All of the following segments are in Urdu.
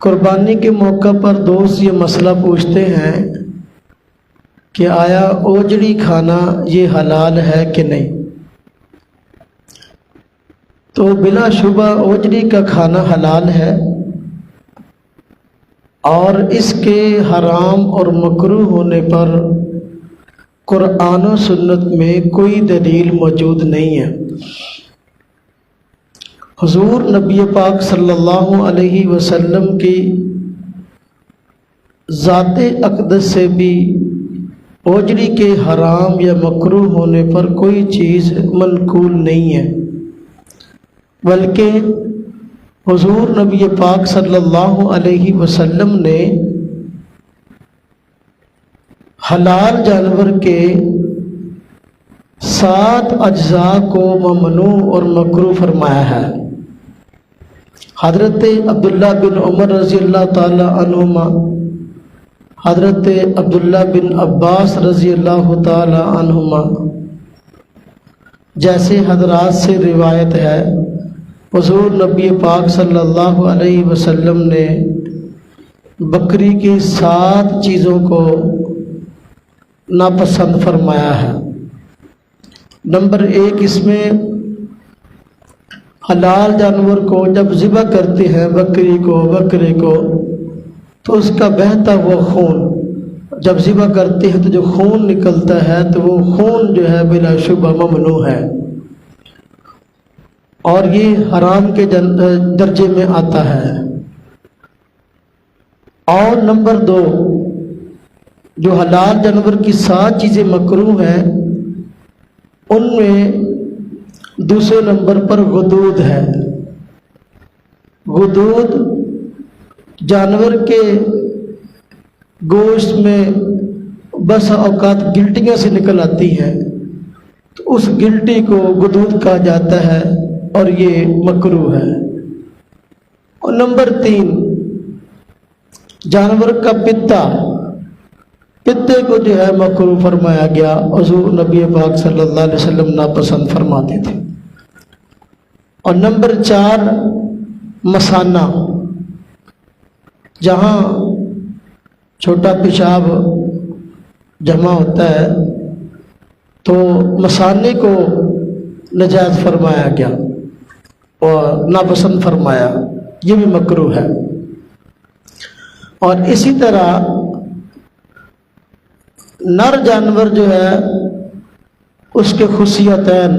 قربانی کے موقع پر دوست یہ مسئلہ پوچھتے ہیں کہ آیا اوجڑی کھانا یہ حلال ہے کہ نہیں؟ تو بلا شبہ اوجڑی کا کھانا حلال ہے، اور اس کے حرام اور مکروہ ہونے پر قرآن و سنت میں کوئی دلیل موجود نہیں ہے۔ حضور نبی پاک صلی اللہ علیہ وسلم کی ذات اقدس سے بھی اوجڑی کے حرام یا مکروہ ہونے پر کوئی چیز منقول نہیں ہے، بلکہ حضور نبی پاک صلی اللہ علیہ وسلم نے حلال جانور کے 7 اجزاء کو ممنوع اور مکروہ فرمایا ہے۔ حضرت عبداللہ بن عمر رضی اللہ تعالی عنہما، حضرت عبداللہ بن عباس رضی اللہ تعالی عنہما جیسے حضرات سے روایت ہے، حضور نبی پاک صلی اللہ علیہ وسلم نے بکری کی 7 چیزوں کو ناپسند فرمایا ہے۔ نمبر 1، اس میں حلال جانور کو جب ذبح کرتے ہیں بکرے کو تو اس کا بہتا ہوا خون جب ذبح کرتے ہیں تو جو خون نکلتا ہے تو وہ خون جو ہے بلا شبہ ممنوع ہے، اور یہ حرام کے درجے میں آتا ہے۔ اور نمبر 2، جو حلال جانور کی 7 چیزیں مکروہ ہیں ان میں دوسرے نمبر پر غدود ہے۔ غدود جانور کے گوشت میں بس اوقات گلٹیاں سے نکل آتی ہیں، تو اس گلٹی کو غدود کہا جاتا ہے اور یہ مکروہ ہے۔ اور نمبر 3، جانور کا پتے کو جو ہے مکروہ فرمایا گیا، حضور نبی پاک صلی اللہ علیہ وسلم ناپسند فرماتے تھے۔ اور نمبر 4، مثانہ، جہاں چھوٹا پیشاب جمع ہوتا ہے تو مثانے کو نجائز فرمایا گیا اور ناپسند فرمایا، یہ بھی مکروہ ہے۔ اور اسی طرح نر جانور جو ہے اس کے خصیتین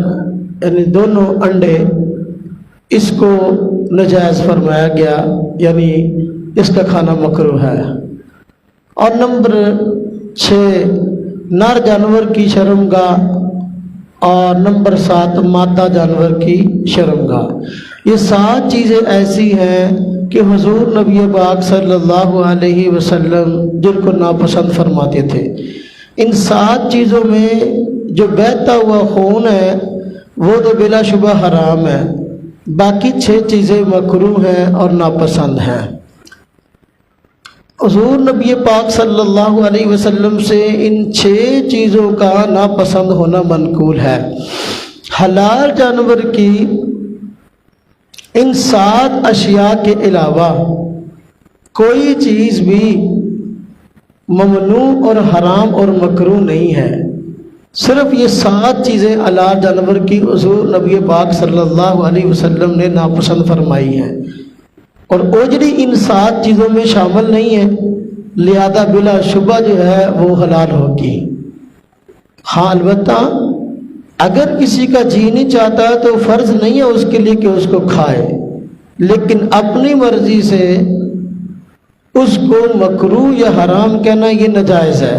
یعنی دونوں انڈے، اس کو نجائز فرمایا گیا، یعنی اس کا کھانا مکروہ ہے۔ اور نمبر 6، نر جانور کی شرمگاہ، اور نمبر 7، مادہ جانور کی شرمگاہ۔ یہ 7 چیزیں ایسی ہیں کہ حضور نبی پاک صلی اللہ علیہ وسلم جن کو ناپسند فرماتے تھے۔ ان 7 چیزوں میں جو بہتا ہوا خون ہے وہ تو بلا شبہ حرام ہے، باقی 6 چیزیں مکروہ ہیں اور ناپسند ہیں۔ حضور نبی پاک صلی اللہ علیہ وسلم سے ان 6 چیزوں کا ناپسند ہونا منقول ہے۔ حلال جانور کی ان 7 اشیاء کے علاوہ کوئی چیز بھی ممنوع اور حرام اور مکروہ نہیں ہے، صرف یہ 7 چیزیں حلال جانور کی حضور نبی پاک صلی اللہ علیہ وسلم نے ناپسند فرمائی ہیں، اور اوجڑی ان 7 چیزوں میں شامل نہیں ہے، لہذا بلا شبہ جو ہے وہ حلال ہوگی۔ ہاں البتہ اگر کسی کا جی نہیں چاہتا تو فرض نہیں ہے اس کے لیے کہ اس کو کھائے، لیکن اپنی مرضی سے اس کو مکروہ یا حرام کہنا یہ ناجائز ہے۔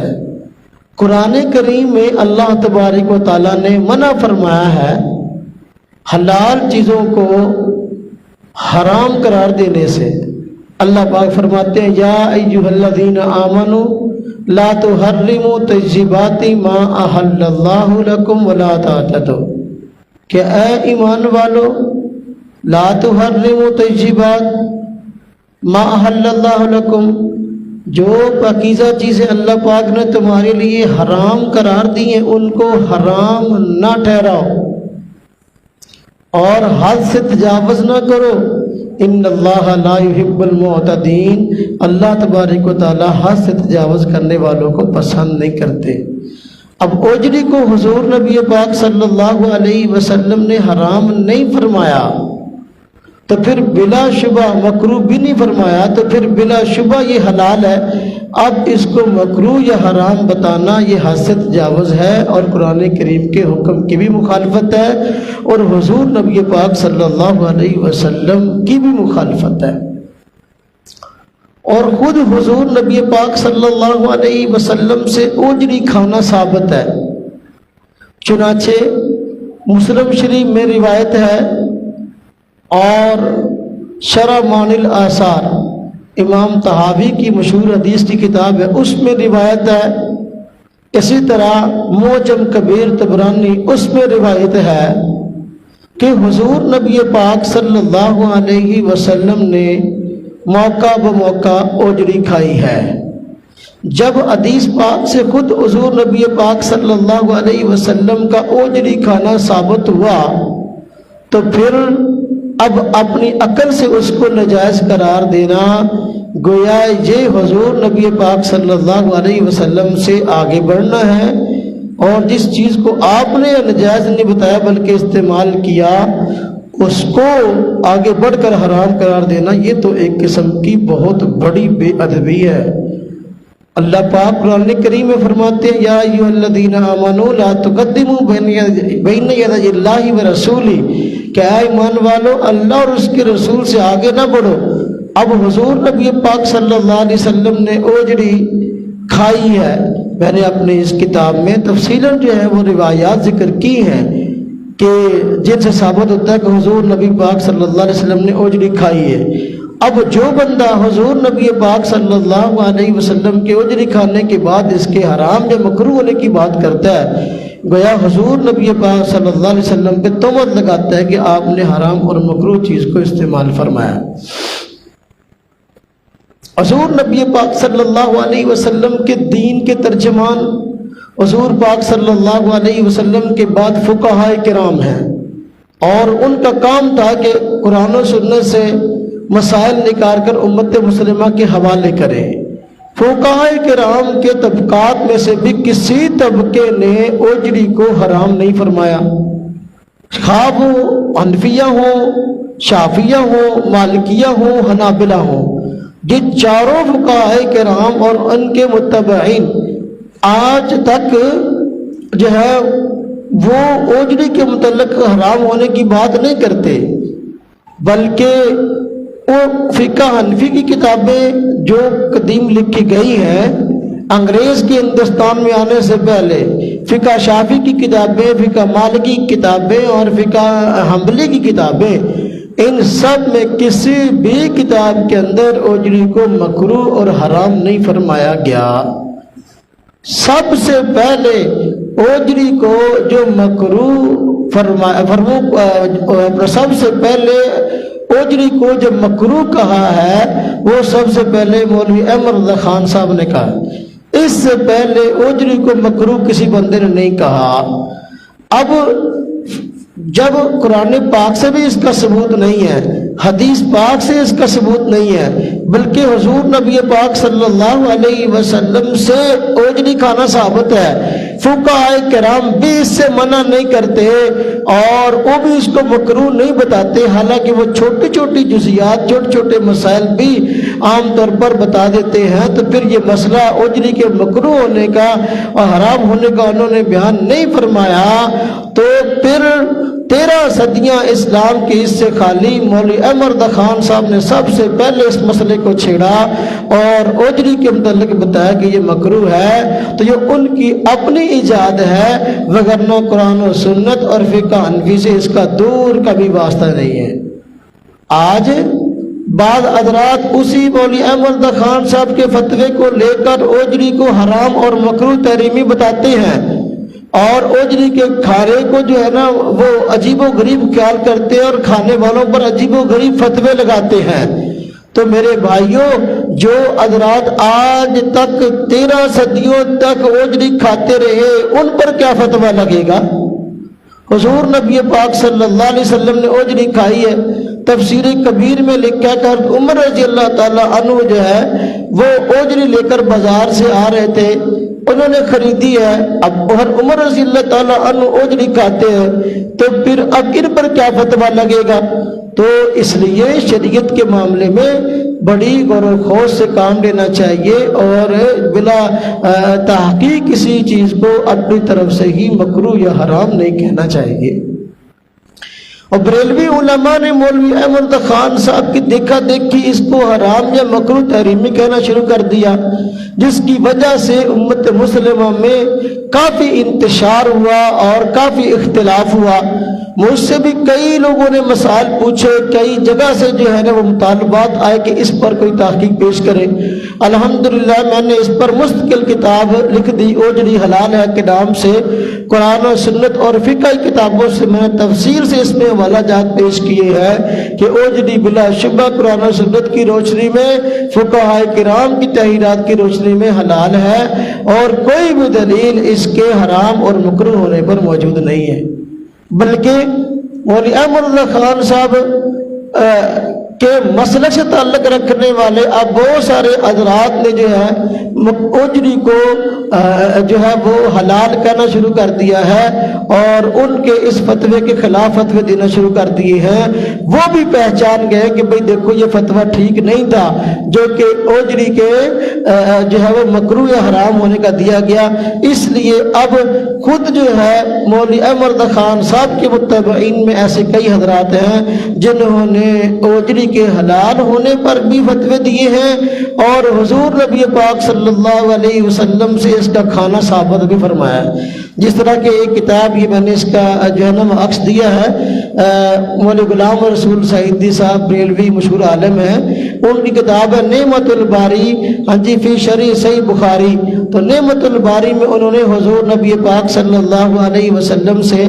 قرآن کریم میں اللہ تبارک و تعالیٰ نے منع فرمایا ہے حلال چیزوں کو حرام قرار دینے سے۔ اللہ پاک فرماتے ہیں، یا ایھا الذین آمنوا لا تحرموا طیبات ما احل اللہ لکم ولا تعتدوا، کہ اے ایمان والو لا تحرموا طیبات ما احل اللہ لکم، جو پاکیزہ چیزیں اللہ پاک نے تمہارے لیے حرام قرار دی ہیں ان کو حرام نہ ٹھہراؤ، اور حد سے تجاوز نہ کرو، ان اللہ لا یحب المعتدین، اللہ تبارک و تعالی حد سے تجاوز کرنے والوں کو پسند نہیں کرتے۔ اب اوجری کو حضور نبی پاک صلی اللہ علیہ وسلم نے حرام نہیں فرمایا تو پھر بلا شبہ مکروہ بھی نہیں فرمایا تو پھر بلا شبہ یہ حلال ہے۔ اب اس کو مکروہ یا حرام بتانا یہ حد سے تجاوز ہے اور قرآن کریم کے حکم کی بھی مخالفت ہے اور حضور نبی پاک صلی اللہ علیہ وسلم کی بھی مخالفت ہے۔ اور خود حضور نبی پاک صلی اللہ علیہ وسلم سے اوجری کھانا ثابت ہے، چنانچہ مسلم شریف میں روایت ہے اور شرح معانی الآثار امام طحاوی کی مشہور حدیث کی کتاب ہے، اس میں روایت ہے۔ اسی طرح معجم کبیر طبرانی اس میں روایت ہے کہ حضور نبی پاک صلی اللہ علیہ وسلم نے موقع بموقع اوجری کھائی ہے۔ جب حدیث پاک سے خود حضور نبی پاک صلی اللہ علیہ وسلم کا اوجری کھانا ثابت ہوا تو پھر اب اپنی عقل سے اس کو ناجائز قرار دینا گویا یہ حضور نبی پاک صلی اللہ علیہ وسلم سے آگے بڑھنا ہے، اور جس چیز کو آپ نے ناجائز نہیں بتایا بلکہ استعمال کیا اس کو آگے بڑھ کر حرام قرار دینا، یہ تو ایک قسم کی بہت بڑی بے ادبی ہے۔ اللہ پاک قرآن کریم میں فرماتے ہیں یا ایھا الذین آمنوا لا تقدموا بین یدی اللہ ورسولہ، کہ اے ایمان والو اللہ اور اس کے رسول سے آگے نہ بڑھو۔ اب حضور نبی پاک صلی اللہ علیہ وسلم نے اوجری کھائی ہے، میں نے اپنے اس کتاب میں تفصیلاً جو ہے وہ روایات ذکر کی ہیں کہ جن سے ثابت ہوتا ہے کہ حضور نبی پاک صلی اللہ علیہ وسلم نے اوجری کھائی ہے۔ اب جو بندہ حضور نبی پاک صلی اللہ علیہ وسلم کے اوجری کھانے کے بعد اس کے حرام یا مکروہ ہونے کی بات کرتا ہے گویا حضور نبی پاک صلی اللہ علیہ وسلم پہ تہمت لگاتا ہے کہ آپ نے حرام اور مکروہ چیز کو استعمال فرمایا۔ حضور نبی پاک صلی اللہ علیہ وسلم کے دین کے ترجمان حضور پاک صلی اللہ علیہ وسلم کے بعد فقہاء کرام ہیں، اور ان کا کام تھا کہ قرآن و سنت سے مسائل نکال کر امت مسلمہ کے حوالے کرے۔ فقہاء کرام کے طبقات میں سے بھی کسی طبقے نے اوجری کو حرام نہیں فرمایا، خواہ وہ حنفیہ ہوں، شافعیہ ہوں، مالکیہ ہوں، حنابلہ ہوں، یہ چاروں فقہاء کرام اور ان کے متبعین آج تک جو ہے وہ اوجری کے متعلق حرام ہونے کی بات نہیں کرتے، بلکہ وہ فقہ حنفی کی کتابیں جو قدیم لکھی گئی ہیں انگریز کے ہندوستان میں آنے سے پہلے، فقہ شافعی کی کتابیں، فقہ مالکی کی کتابیں اور فقہ حنبلی کی کتابیں، ان سب میں کسی بھی کتاب کے اندر اوجری کو مکروہ اور حرام نہیں فرمایا گیا۔ سب سے پہلے اوجری کو جو مکروہ سب سے پہلے اوجری کو جو مکروہ کہا ہے وہ سب سے پہلے مولوی احمد رضا خان صاحب نے کہا، اس سے پہلے اوجری کو مکروہ کسی بندے نے نہیں کہا۔ اب جب قرآن پاک سے بھی اس کا ثبوت نہیں ہے، حدیث پاک سے اس کا ثبوت نہیں ہے، بلکہ حضور نبی پاک صلی اللہ علیہ وسلم سے اوجری کھانا ثابت ہے، فقہاء کرام بھی اس سے منع نہیں کرتے اور وہ بھی اس کو مکروہ نہیں بتاتے، حالانکہ وہ چھوٹی چھوٹی جزیات، چھوٹے چھوٹے مسائل بھی عام طور پر بتا دیتے ہیں، تو پھر یہ مسئلہ اوجری کے مکروہ ہونے کا اور حرام ہونے کا انہوں نے بیان نہیں فرمایا، تو پھر 13 صدیاں اسلام کی اس سے خالی مولوی احمد رضا خان صاحب نے سب سے پہلے اس مسئلے کو چھیڑا اور اوجری کے متعلق بتایا کہ یہ مکروہ ہے، تو یہ ان کی اپنی ایجاد ہے، وگرنہ قرآن و سنت اور فقہ حنفی سے اس کا دور کا بھی واسطہ نہیں ہے۔ آج بعض حضرات اسی مولوی احمد رضا خان صاحب کے فتوے کو لے کر اوجری کو حرام اور مکروہ تحریمی بتاتے ہیں، اور اوجری کے کھانے کو جو ہے نا وہ عجیب و غریب خیال کرتے ہیں اور کھانے والوں پر عجیب و غریب فتوے لگاتے ہیں۔ تو میرے بھائیوں، جو حضرات آج تک 13 صدیوں تک اوجری کھاتے رہے ان پر کیا فتویٰ لگے گا؟ حضور نبی پاک صلی اللہ علیہ وسلم نے اوجری کھائی ہے تفسیر کبیر میں لکھا ہے کہ حضرت عمر رضی اللہ تعالیٰ عنہ جو ہے وہ اوجری لے کر بازار سے آ رہے تھے، انہوں نے خریدی ہے۔ اب عمر رضی اللہ تعالیٰ عنہ اوجری کھاتے ہیں تو پھر اب ان پر کیا فتویٰ لگے گا؟ تو اس لیے شریعت کے معاملے میں بڑی غور و خوض سے کام لینا چاہیے اور بلا تحقیق کسی چیز کو اپنی طرف سے ہی مکروہ یا حرام نہیں کہنا چاہیے۔ اور بریلوی علماء نے مولوی احمد خان صاحب کی دیکھا دیکھی اس کو حرام یا مکروہ تحریمی کہنا شروع کر دیا، جس کی وجہ سے امت مسلمہ میں کافی انتشار ہوا اور کافی اختلاف ہوا۔ مجھ سے بھی کئی لوگوں نے مسائل پوچھے، کئی جگہ سے جو ہے نا وہ مطالبات آئے کہ اس پر کوئی تحقیق پیش کرے۔ الحمدللہ میں نے اس پر مستقل کتاب لکھ دی، اوجری حلال ہے کے نام سے، قرآن و سنت اور فقہی کتابوں سے میں نے تفسیر سے اس میں حوالہ جات پیش کیے ہیں کہ اوجری بلا شبہ قرآن و سنت کی روشنی میں، فقہاء کرام کی تحریرات کی روشنی میں حلال ہے، اور کوئی بھی دلیل اس کے حرام اور مکروہ ہونے پر موجود نہیں ہے۔ بلکہ مولوی احمد اللہ خان صاحب کے مسلک سے تعلق رکھنے والے اب بہت سارے حضرات نے جو ہے اوجری کو جو ہے وہ حلال کہنا شروع کر دیا ہے، اور ان کے اس فتوے کے خلاف فتوے دینا شروع کر دیے ہیں۔ وہ بھی پہچان گئے کہ بھئی دیکھو یہ فتویٰ ٹھیک نہیں تھا جو کہ اوجری کے جو ہے وہ مکروہ یا حرام ہونے کا دیا گیا۔ اس لیے اب خود جو ہے مولوی احمد خان صاحب کے متبعین میں ایسے کئی حضرات ہیں جنہوں نے اوجری کے حلال ہونے پر بھی فتوے دیے ہیں، اور حضور نبی پاک صلی اللہ علیہ وسلم سے اس کا کھانا ثابت بھی فرمایا ہے۔ جس طرح کہ ایک کتاب یہ میں نے اس کا جو ہے نا عکس دیا ہے، مولوی غلام رسول سعیدی صاحب بریلوی مشہور عالم ہیں، ان کی کتاب ہے نعمت الباری فی شرح صحیح بخاری۔ تو نعمت الباری میں انہوں نے حضور نبی پاک صلی اللہ علیہ وسلم سے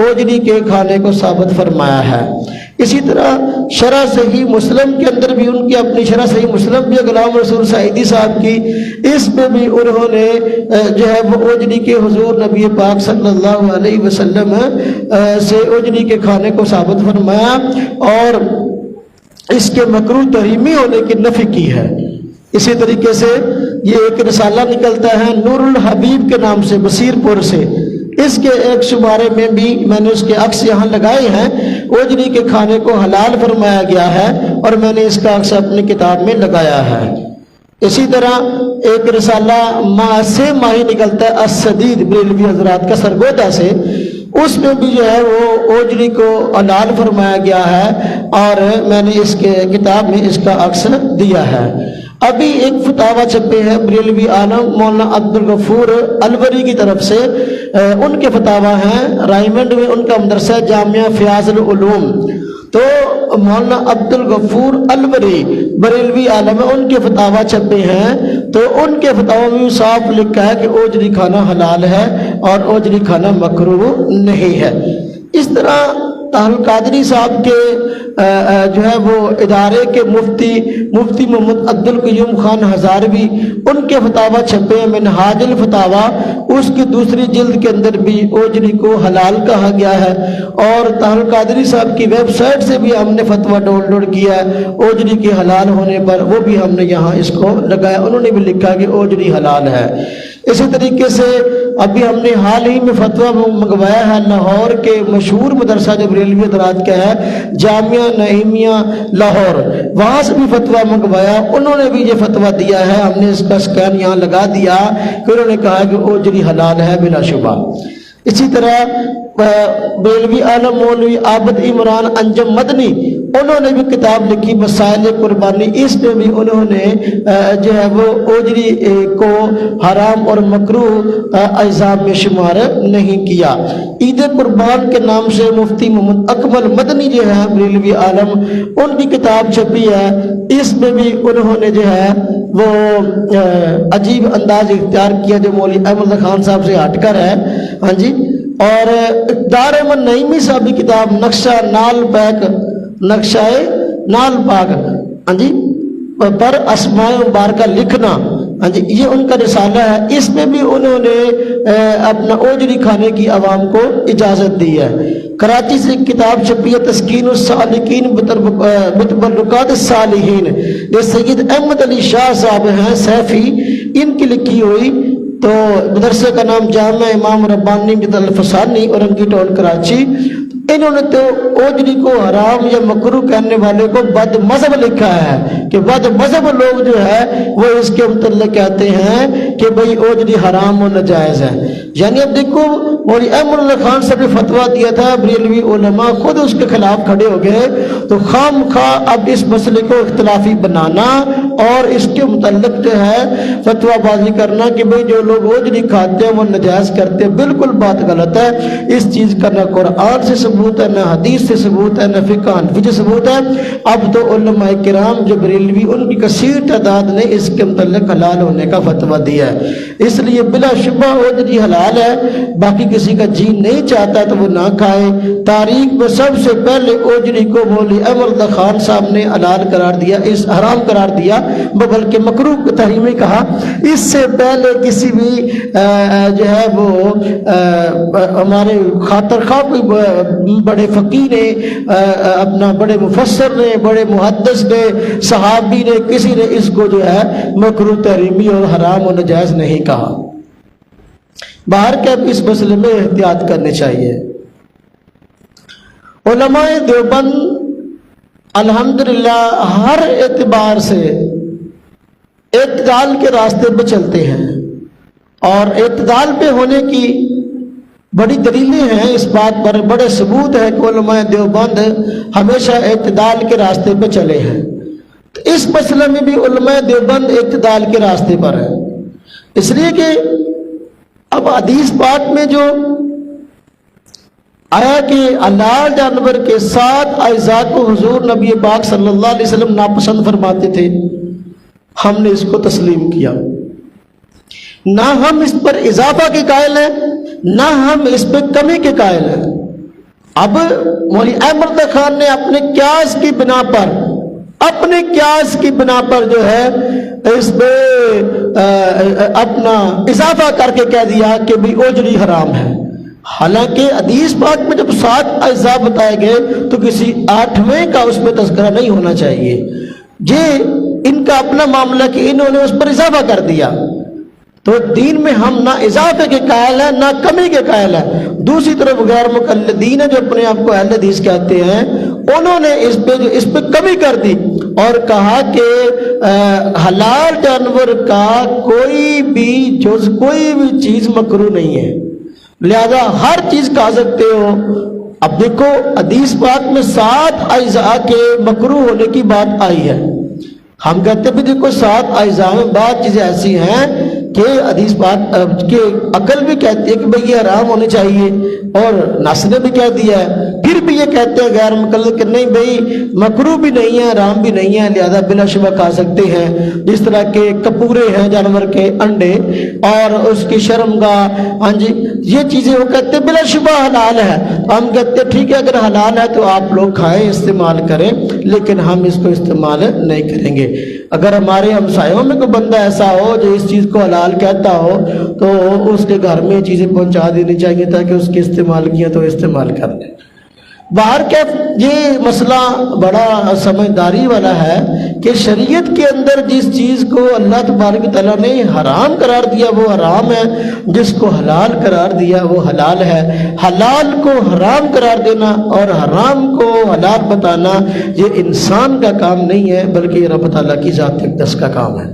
اوجری کے کھانے کو ثابت فرمایا ہے۔ اسی طرح شرح صحیح مسلم کے اندر بھی ان کی اپنی شرح صحیح مسلم بھی غلام رسول سعیدی صاحب کی، اس میں بھی انہوں نے جو ہے وہ اوجری کے حضور نبی پاک صلی اللہ علیہ وسلم سے اوجری کے کھانے کو ثابت فرمایا اور اس کے مکروہ تحریمی ہونے کی نفی کی ہے۔ اسی طریقے سے یہ ایک رسالہ نکلتا ہے نور الحبیب کے نام سے بصیر پور سے، اس کے ایک شمارے میں بھی میں نے اس کے عکس یہاں لگائے ہیں، اوجری کے کھانے کو حلال فرمایا گیا ہے اور میں نے اس کا عکس اپنی کتاب میں لگایا ہے۔ اسی طرح ایک رسالہ ماہ سے ماہی نکلتا ہے السدید بریلوی حضرات کا سرگودا سے، اس میں بھی جو ہے وہ اوجری کو حلال فرمایا گیا ہے اور میں نے اس کے کتاب میں اس کا عکس دیا ہے۔ ابھی ایک فتاویٰ چھپے ہیں بریلوی عالم مولانا عبدالغفور الوری کی طرف سے، ان کے فتاویٰ ہیں، رائمنڈ میں ان کا مدرسہ جامعہ فیاض العلوم، تو مولانا عبدالغفور الوری بریلوی عالم ہے، ان کے فتاویٰ چھپے ہیں، تو ان کے فتاویٰ میں صاف لکھا ہے کہ اوجری کھانا حلال ہے اور اوجری کھانا مکروہ نہیں ہے۔ اس طرح طاہر القادری صاحب کے جو ہے وہ ادارے کے مفتی محمد عبد القیوم خان ہزاروی، ان کے فتاویٰ چھپے ہیں منہاج الفتاویٰ، اس کی دوسری جلد کے اندر بھی اوجری کو حلال کہا گیا ہے، اور طاہر القادری صاحب کی ویب سائٹ سے بھی ہم نے فتویٰ ڈاؤن لوڈ کیا ہے اوجری کے حلال ہونے پر، وہ بھی ہم نے یہاں اس کو لگایا، انہوں نے بھی لکھا کہ اوجری حلال ہے۔ اسی طریقے سے ابھی ہم نے حال ہی میں فتویٰ منگوایا ہے لاہور کے مشہور مدرسہ جو بریلوی حضرات کا ہے جامعہ نعیمیہ لاہور، وہاں سے بھی فتویٰ منگوایا، انہوں نے بھی یہ فتویٰ دیا ہے، ہم نے اس کا اسکین یہاں لگا دیا کہ انہوں نے کہا کہ اوجری حلال ہے بلا شبہ۔ اسی طرح بریلوی عالم مولوی عابد عمران انجم مدنی، انہوں نے بھی کتاب لکھی مسائل قربانی، اس میں بھی انہوں نے جو ہے وہ اوجری کو حرام اور مکروہ اجزاء میں شمار نہیں کیا۔ عید قربان کے نام سے مفتی محمد اکمل مدنی جو ہے بریلوی عالم، ان کی کتاب چھپی ہے، اس میں بھی انہوں نے جو ہے وہ عجیب انداز اختیار کیا جو مولوی احمد خان صاحب سے ہٹ کر ہے، ہاں جی۔ اور دارمن نعیمی صاحب کی کتاب نقشہ نال پاک ہاں جی پر اسماء مبارکہ لکھنا، ہاں جی، یہ ان کا رسالہ ہے، اس میں بھی انہوں نے اپنا اوجری کھانے کی عوام کو اجازت دی ہے۔ کراچی سے کتاب چھپی ہے تسکین السالکین بتبرکات الصالحین، یہ سید احمد علی شاہ صاحب ہیں سیفی، ان کی لکھی ہوئی، تو مدرسے کا نام جامع امام ربانی بن الفسانی اورنگی ٹول کراچی۔ انہوں نے تو اوجری کو حرام یا مکروہ کہنے والے کو بد مذہب لکھا ہے کہ بد مذہب لوگ جو ہے وہ اس کے متعلق کہتے ہیں کہ بھئی اوجری حرام و ناجائز ہے۔ یعنی اب دیکھو مولوی احمد اللہ خان صاحب نے فتویٰ دیا تھا، بریلوی علماء خود اس کے خلاف کھڑے ہو گئے، تو خام خواہ اب اس مسئلے کو اختلافی بنانا اور اس کے متعلق جو ہے فتویٰ بازی کرنا کہ بھئی جو لوگ اوجری کھاتے ہیں وہ ناجائز کرتے ہیں، بالکل بات غلط ہے۔ اس چیز کا نہ قرآن سے ثبوت ہے، نہ حدیث سے ثبوت ہے، نہ فقہ حنفی سے ثبوت ہے۔ اب تو علماء کرام جو بریلوی ان کی کثیر تعداد نے اس کے متعلق حلال ہونے کا فتویٰ دیا ہے، اس لیے بلا شبہ اوجری حلال ہے، باقی کسی کا جی نہیں چاہتا تو وہ نہ کھائے۔ تاریخ میں سب سے پہلے اوجری کو مولوی احمد خان صاحب نے حلال قرار دیا، اس حرام قرار دیا، بلکہ مکروہ تحریمی کہا۔ اس سے پہلے کسی بھی جو ہے وہ ہمارے خاطر خواہ کوئی بڑے فقیہ نے، اپنا بڑے مفسر نے، بڑے محدث نے، صحابی نے، کسی نے اس کو جو ہے مکروہ تحریمی اور حرام و ناجائز نہیں کہا۔ باہر کے اس مسئلے میں احتیاط کرنی چاہیے۔ علماء دیوبند الحمدللہ ہر اعتبار سے اعتدال کے راستے پہ چلتے ہیں، اور اعتدال پہ ہونے کی بڑی دلیلیں ہیں، اس بات پر بڑے ثبوت ہے کہ علماء دیوبند ہمیشہ اعتدال کے راستے پہ چلے ہیں۔ تو اس مسئلے میں بھی علماء دیوبند اعتدال کے راستے پر ہیں، اس لیے کہ اب حدیث پاک میں جو آیا کہ حلال جانور کے 7 اجزاء کو حضور نبی پاک صلی اللہ علیہ وسلم ناپسند فرماتے تھے، ہم نے اس کو تسلیم کیا، نہ ہم اس پر اضافہ کے قائل ہیں نہ ہم اس پہ کمی کے قائل ہیں۔ اب مولوی احمد خان نے اپنے قیاس کی بنا پر جو ہے اس پہ اپنا اضافہ کر کے کہہ دیا کہ بھی اوجری حرام ہے، حالانکہ حدیث پاک میں جب 7 اجزاء بتائے گئے تو کسی 8ویں کا اس میں تذکرہ نہیں ہونا چاہیے۔ یہ ان کا اپنا معاملہ کہ انہوں نے اس پر اضافہ کر دیا، تو دین میں ہم نہ اضافے کے قائل ہیں نہ کمی کے قائل ہیں۔ دوسری طرف غیر مقلدین جو اپنے آپ کو اہل حدیث کہتے ہیں، انہوں نے اس پہ کمی کر دی اور کہا کہ حلال جانور کا کوئی بھی جز، کوئی بھی چیز مکروہ نہیں ہے، لہذا ہر چیز کھا سکتے ہو۔ اب دیکھو حدیث پاک میں 7 اجزاء کے مکروہ ہونے کی بات آئی ہے، ہم کہتے ہیں بھی دیکھو 7 اجزاء میں بعض چیزیں ایسی ہیں کہ حدیث پاک کے عقل بھی کہتی ہے کہ بھئی یہ حرام ہونے چاہیے، اور نص نے بھی کہہ دیا ہے، پھر بھی یہ کہتے ہیں غیر مقلد کہ نہیں بھئی مکروہ بھی نہیں ہے حرام بھی نہیں ہے، لہذا بلا شبہ کھا سکتے ہیں۔ جس طرح کے کپورے ہیں جانور کے انڈے اور اس کی شرمگاہ، ہاں جی یہ چیزیں وہ کہتے ہیں بلا شبہ حلال ہے، ہم کہتے ہیں ٹھیک ہے اگر حلال ہے تو آپ لوگ کھائیں استعمال کریں، لیکن ہم اس کو استعمال نہیں کریں گے۔ اگر ہمارے ہمسایوں میں کوئی بندہ ایسا ہو جو اس چیز کو حلال کہتا ہو تو اس کے گھر میں چیزیں پہنچا دینی چاہیے تاکہ اس کے استعمال کیا تو استعمال کر لیں۔ باہر کے یہ مسئلہ بڑا سمجھداری والا ہے کہ شریعت کے اندر جس چیز کو اللہ تبارک تعالیٰ نے حرام قرار دیا وہ حرام ہے، جس کو حلال قرار دیا وہ حلال ہے۔ حلال کو حرام قرار دینا اور حرام کو حلال بتانا یہ انسان کا کام نہیں ہے، بلکہ یہ رب تعالیٰ کی ذات اقدس کا کام ہے۔